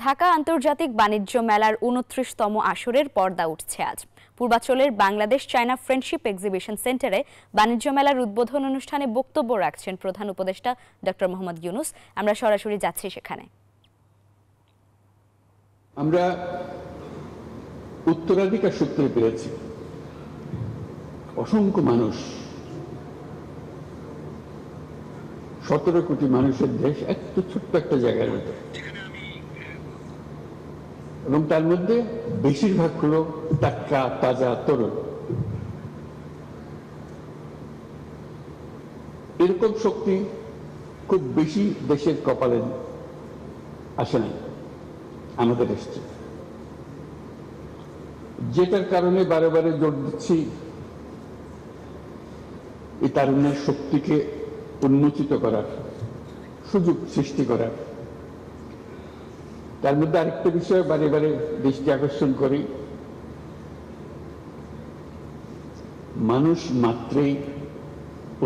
ঢাকা আন্তর্জাতিক বাণিজ্য মেলার ২৯তম আসরের পর্দা উঠছে আজ। পূর্বাঞ্চলের বাংলাদেশ চায়না ফ্রেন্ডশিপ এক্সিবিশন সেন্টারে বাণিজ্য মেলার উদ্বোধন অনুষ্ঠানে বক্তব্য রাখছেন প্রধান উপদেষ্টা ডক্টর মোহাম্মদ ইউনূস। আমরা সরাসরি যাচ্ছি সেখানে। আমরা উত্তরাধিকার সূত্রে পেয়েছি অসংখ্য মানুষ, ১৭ কোটি মানুষের দেশ, একটু ছোট্ট একটা জায়গার মধ্যে, এবং তার মধ্যে বেশিরভাগ হলো টাটকা তাজা তরুণ। এরকম শক্তি খুব বেশি দেশের কপালে আসে নাই, আমাদের এসছে, যেটার কারণে বারে বারে জোর দিচ্ছি এই তারুণ্যের শক্তিকে উন্মোচিত করার, সুযোগ সৃষ্টি করার। তার মধ্যে আরেকটা বিষয় বারে বারে দৃষ্টি আকর্ষণ করি, মানুষ মাত্রই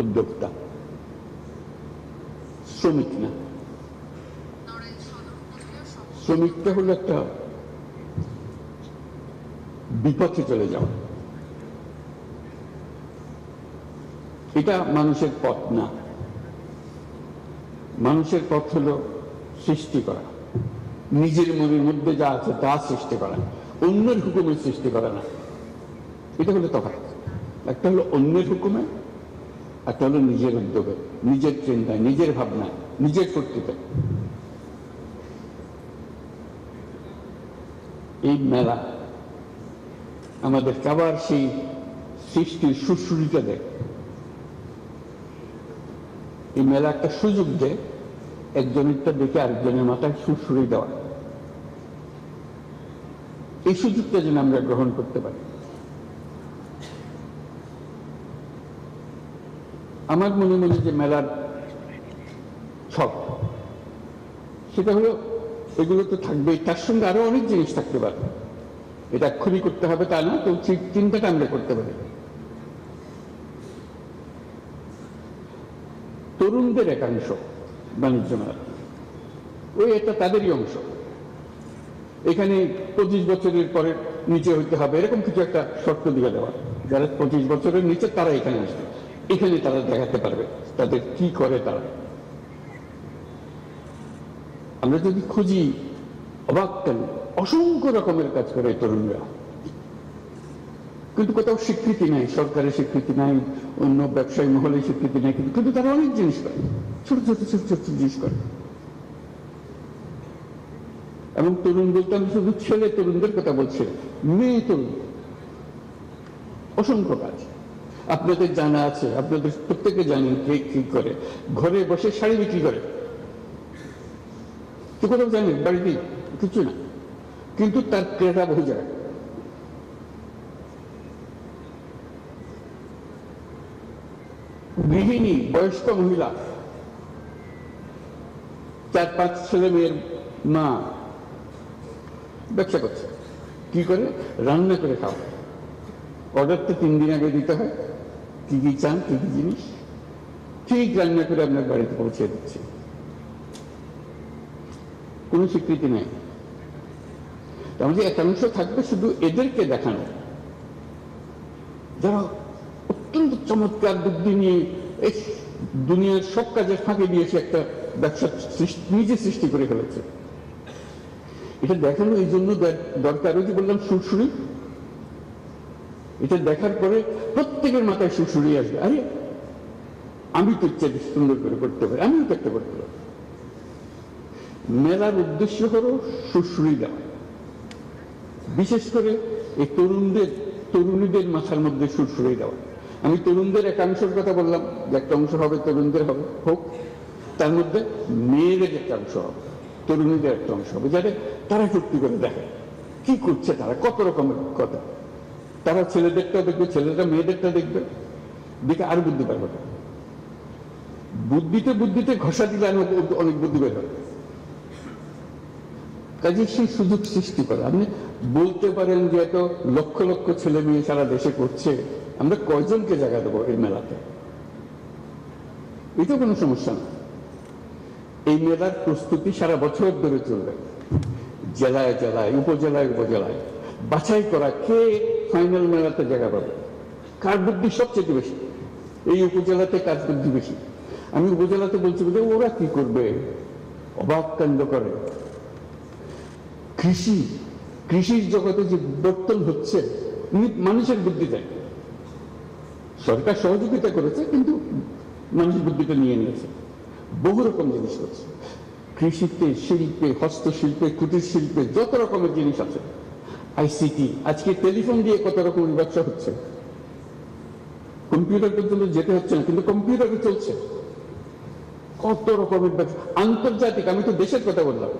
উদ্যোক্তা, শ্রমিক না। শ্রমিকটা হলো একটা বিপথে চলে যাওয়া, এটা মানুষের পথ না। মানুষের পথ হলো সৃষ্টি করা, নিজের মনের মধ্যে যা আছে তা সৃষ্টি করা, অন্যের হুকুমে সৃষ্টি করা না। এটা হলো তফাৎ। একটা হলো অন্যের হুকুমে, একটা হলো নিজের উদ্যোগে, নিজের চিন্তায়, নিজের ভাবনায়, নিজের কর্তৃত্বে। এই মেলা আমাদের আবার সেই সৃষ্টির সুশ্রুতিটা দেয়। এই মেলা একটা সুযোগ দেয় একজনেরটা দেখে আরেকজনের মাথায় সুরসুরি দেওয়া। এই সুযোগটা যেন আমরা গ্রহণ করতে পারি। আমার মনে মনে যে মেলার ছক, সেটা হলো এগুলো তো থাকবেই, তার সঙ্গে আরো অনেক জিনিস থাকতে পারে। এটা এক্ষুনি করতে হবে তা না, তো চিন্তাটা আমরা করতে পারি। তরুণদের একাংশ বাণিজ্য মেলা, ওই এটা তাদেরই অংশ। এখানে ২৫ বছরের পরে নিচে হইতে হবে এরকম কিছু একটা শর্ত দিয়ে দেওয়া। যারা ২৫ বছরের নিচে তারা এখানে আসবে, এখানে তারা দেখাতে পারবে তাদের কি করে তারা। আমরা যদি খুঁজি, অবাক কেন, অসংখ্য রকমের কাজ করে তরুণরা, কিন্তু কোথাও স্বীকৃতি নাই, সরকারের স্বীকৃতি নাই, অন্য ব্যবসায়ী মহলের স্বীকৃতি নাই, কিন্তু তারা অনেক জিনিস করে, ছোট ছোট ছোট ছোট জিনিস করে। এবং তরুণ বলতে আমি শুধু ছেলে তরুণদের কথা বলছি, মেয়ে তরুণ, অসংখ্য কাজ আপনাদের জানা আছে, আপনাদের প্রত্যেকে জানেন কে কি করে। ঘরে বসে শাড়ি বিক্রি করে, তো কোথাও জানেন বাড়িতে কিছু না, কিন্তু তার ক্রেতা বহু যায়। গৃহিণী, বয়স্ক মহিলা, ৪-৫ ছেলে মেয়ের মা ব্যবসা করছে। কি করে? রান্না করে খাওয়া। অর্ডার তো ৩ দিন আগে দিতে হয়, কি কি চান, কি কি জিনিস, ঠিক রান্না করে আপনার বাড়িতে পৌঁছে দিচ্ছে। কোনো স্বীকৃতি নেই। আমাদের একাংশ থাকবে শুধু এদেরকে দেখানো, যারা অত্যন্ত চমৎকার বুদ্ধি নিয়ে এই দুনিয়ার সব কাজের ফাঁকে দিয়েছে, একটা ব্যবসা নিজে সৃষ্টি করে ফেলেছে। এটা দেখানো এই জন্য দরকার, ওই যে বললাম সুরসুরি, এটা দেখার পরে প্রত্যেকের মাথায় সুরসুরি আসবে, আরে আমি তো ইচ্ছা সুন্দর করে করতে পারি, আমিও তো একটা করতে পারি। মেলার উদ্দেশ্য হলো সুরসুরি দেওয়া, বিশেষ করে এই তরুণীদের মাথার মধ্যে সুরসুরি দেওয়া। আমি তরুণদের একাংশের কথা বললাম, যে একটা অংশ হবে তরুণদের হবে, হোক, তার মধ্যে মেয়েদের একটা অংশ হবে, তরুণীদের একটা অংশ হবে, যাতে তারা চুক্তি করে দেখে কি করছে তারা, কত রকমের কথা। তারা ছেলেদেরটা দেখবে, ছেলেরা মেয়েদেরটা দেখবে, দেখে আরো বুদ্ধি পারবে। বুদ্ধিতে ঘষা দিলে অনেক বুদ্ধি বের হবে। কাজে সেই সুযোগ সৃষ্টি করে। আপনি বলতে পারেন যে এত লক্ষ লক্ষ ছেলে মেয়ে সারা দেশে করছে, আমরা কয়জনকে জায়গা দেবো এই মেলাতে? এটা কোনো সমস্যা না। এই মেলার প্রস্তুতি সারা বছর ধরে চলবে। জেলায় জেলায়, উপজেলায় উপজেলায় বাছাই করা কে ফাইনাল মেলাতে জায়গা পাবে, কার বুদ্ধি সবচেয়ে বেশি, এই উপজেলাতে কার বুদ্ধি বেশি। আমি উপজেলাতে বলছি যে ওরা কি করবে, অবাক কাণ্ড করে। কৃষির জগতে যে বিবর্তন হচ্ছে মানুষের বুদ্ধিতে, সরকার সহযোগিতা করেছে কিন্তু মানুষ বুদ্ধিটা নিয়ে নিয়েছে, বহু রকম জিনিস করছে। কৃষিতে, শিল্পে, হস্তশিল্পে, কুটির শিল্পে যত রকমের জিনিস আছে, আইসিটি, আজকে টেলিফোন দিয়ে কত রকমের ব্যবসা হচ্ছে, কম্পিউটার পর্যন্ত যেতে হচ্ছে না কিন্তু কম্পিউটারে চলছে কত রকমের ব্যবসা। আন্তর্জাতিক, আমি তো দেশের কথা বললাম,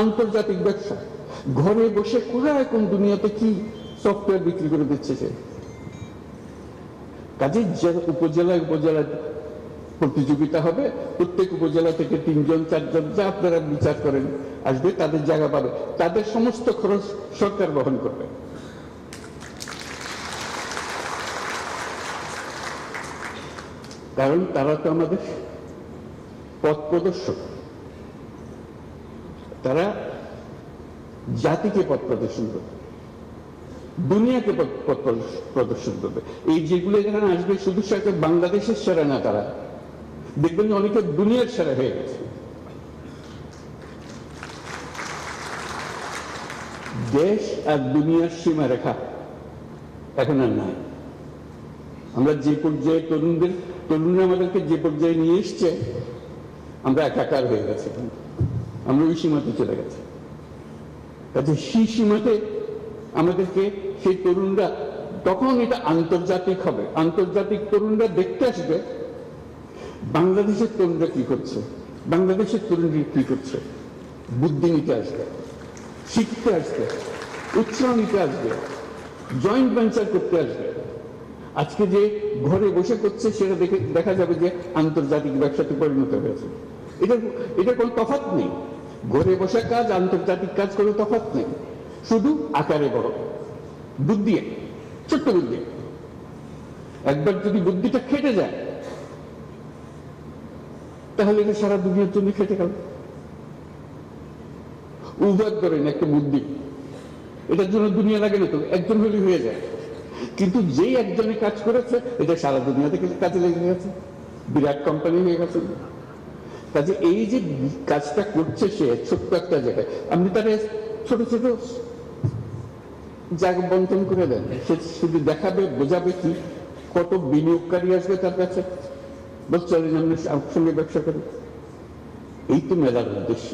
আন্তর্জাতিক ব্যবসা ঘরে বসে কোন এখন দুনিয়াতে কি সফটওয়্যার বিক্রি করে দিচ্ছে সে। কাজে উপজেলায় উপজেলায় প্রতিযোগিতা হবে, প্রত্যেক উপজেলা থেকে 3 জন 4 জন যা আপনারা বিচার করেন আসবে, তাদের জায়গা পাবে, তাদের সমস্ত খরচ সরকার বহন করবে। কারণ তারা তো আমাদের পথ প্রদর্শক, তারা জাতিকে পথ প্রদর্শন করবে, দুনিয়াকে পথ প্রদর্শন করবে। এই যেগুলো এখানে আসবে শুধু সাথে বাংলাদেশের সেরা না, তারা দেখবেন অনেকে দুনিয়ার সেরা হয়ে গেছে। দেশ আর দুনিয়ার সীমারেখা এখন আর নাই। আমরা যে পর্যায়ে তরুণরা আমাদেরকে যে পর্যায়ে নিয়ে এসছে, আমরা একাকার হয়ে গেছে, আমরা ওই সীমাতে চলে গেছি। কাজে সেই সীমাতে আমাদেরকে সেই তরুণরা, তখন এটা আন্তর্জাতিক হবে, আন্তর্জাতিক তরুণরা দেখতে আসবে বাংলাদেশের তরুণরা কি করছে, বাংলাদেশের তরুণরা কি করছে, বুদ্ধি নিতে আসবে, শিখতে আসবে, উৎসাহ নিতে আসবে, জয়েন্ট ভেঞ্চার করতে আসবে। আজকে যে ঘরে বসে করছে সেটা দেখা যাবে যে আন্তর্জাতিক ব্যবসাতে পরিণত হয়েছে। এটা কোনো তফাৎ নেই, ঘরে বসে কাজ আন্তর্জাতিক কাজ কোনো তফাৎ নেই, শুধু আকারে বড়, বুদ্ধি, ছোট্ট বুদ্ধি। একবার যদি বুদ্ধিটা খেটে যায় তাহলে এটা সারা দুনিয়ার জন্য খেটে গেল। উবার করেন একটা বুদ্ধি, এটার জন্য দুনিয়া লাগে না তো, একজন হলে হয়ে যায়, কিন্তু যেই একজনে কাজ করেছে এটা সারা দুনিয়া থেকে কাজে লেগে গেছে, বিরাট কোম্পানি হয়ে গেছে। কাজে এই যে কাজটা করছে সে ছোট্ট একটা জায়গায়, আপনি তারা ছোট ছোট জায়গা বন্টন করে দেন, সে শুধু দেখাবে, বোঝাবে কি, কত বিনিয়োগকারী আসবে তার কাছে, বলছে সঙ্গে ব্যবসা করে। এই তো মেলার উদ্দেশ্য।